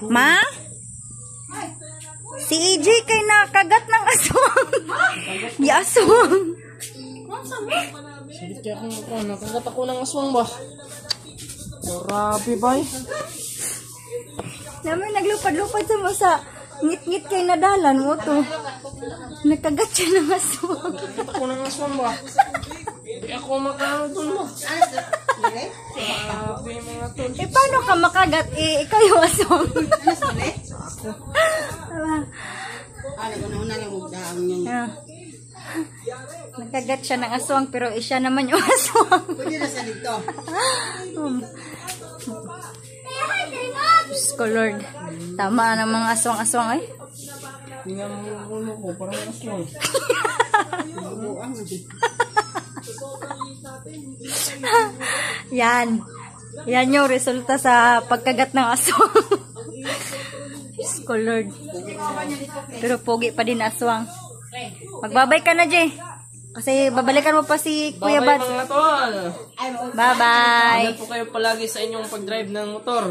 Ma? Si EJ kay nakagat ng aswang. Di aswang. Sige kaya kung nakagat ako ng aswang ba? Grabe ba? Namin naglupad-lupad sa mo sa ngit-ngit kay nadalan mo to. Nakagat siya ng aswang. Nakagat ako ng aswang ba? Hindi ako makano dun ba? Grabe mga tol. Paano ka makagat? Ikaw yung aswang. Nakagat siya ng aswang pero siya naman yung aswang. Pwede na sa dito. Diyos ko Lord. Tama ng mga aswang-aswang ay. Hindi nga mo ko parang aswang. Yan. Yan yung resulta sa pagkagat ng aswang. Diyos ko Lord. Pero pogi pa din aswang. Magbabay ka na, Jay. Kasi babalikan mo pa si Kuya Bye Bad. mga tol. Bye-bye. Ingat po kayo palagi sa inyong pag-drive ng motor.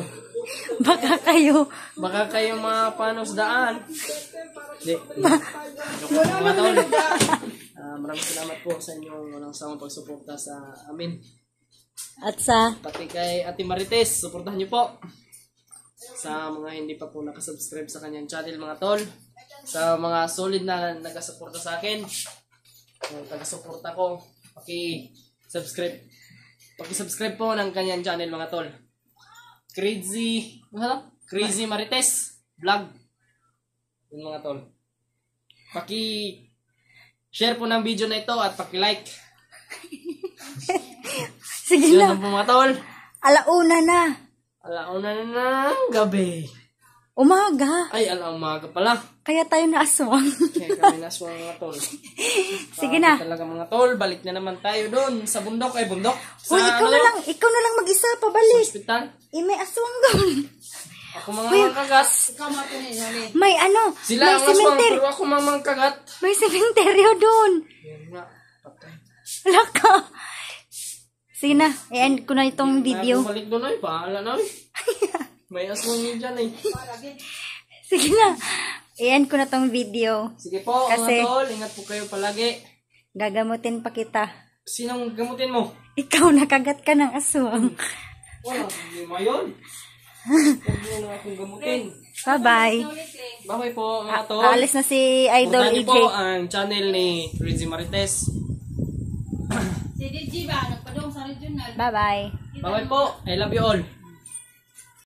Baka kayo. Baka kayo mga panos daan. Hindi. Mga tol. Maraming salamat po sa inyong walang sawang pagsuporta sa amin. At sa Pati kay Ate Marites, suportahan niyo po. Sa mga hindi pa po nakasubscribe sa kanyang channel mga tol. Sa mga solid na nagasuporta sa akin. Yung taga-suporta ko, paki-subscribe po ng kanyang channel mga tol. Crazy Marites vlog. Yun mga tol. Paki-share po ng video na ito at paki-like. sige Yun na. lang po mga tol. Alauna na. Alauna na ng gabi. Umaga. Ay, umaga pala. Kaya tayo na aswang. Kaya kami naswang mga tol. Sige na. Talaga mga tol, balik na naman tayo doon sa bundok. Ay, bundok. Sa Uy, ikaw na lang mag-isa Sa pabalik. hospital. May aswang doon. Ako mga kagat. May Sila may ang aswang, cemetery. pero ako mga kagat. May sementeryo doon. Yan nga, patay. Wala ka. Sige na, i-end ko na itong video. Balik doon ay, pahala na ay. May aswang yun dyan ay. Sige na, i-end ko na itong video. Sige po, Kasi mga tol, ingat po kayo palagi. gagamutin pa kita. Sinong gamutin mo? Ikaw nakagat ka ng aswang. Wala, hindi mo yun. Huwag mo na akong gamutin. Bye-bye. Bye po, mga tol. Aalis na si Idol Puntahan niyo EJ. po ang channel ni Crazy Marites. Si DJ ba? Nagpadong sa regional. Bye-bye. Bye po, I love you all.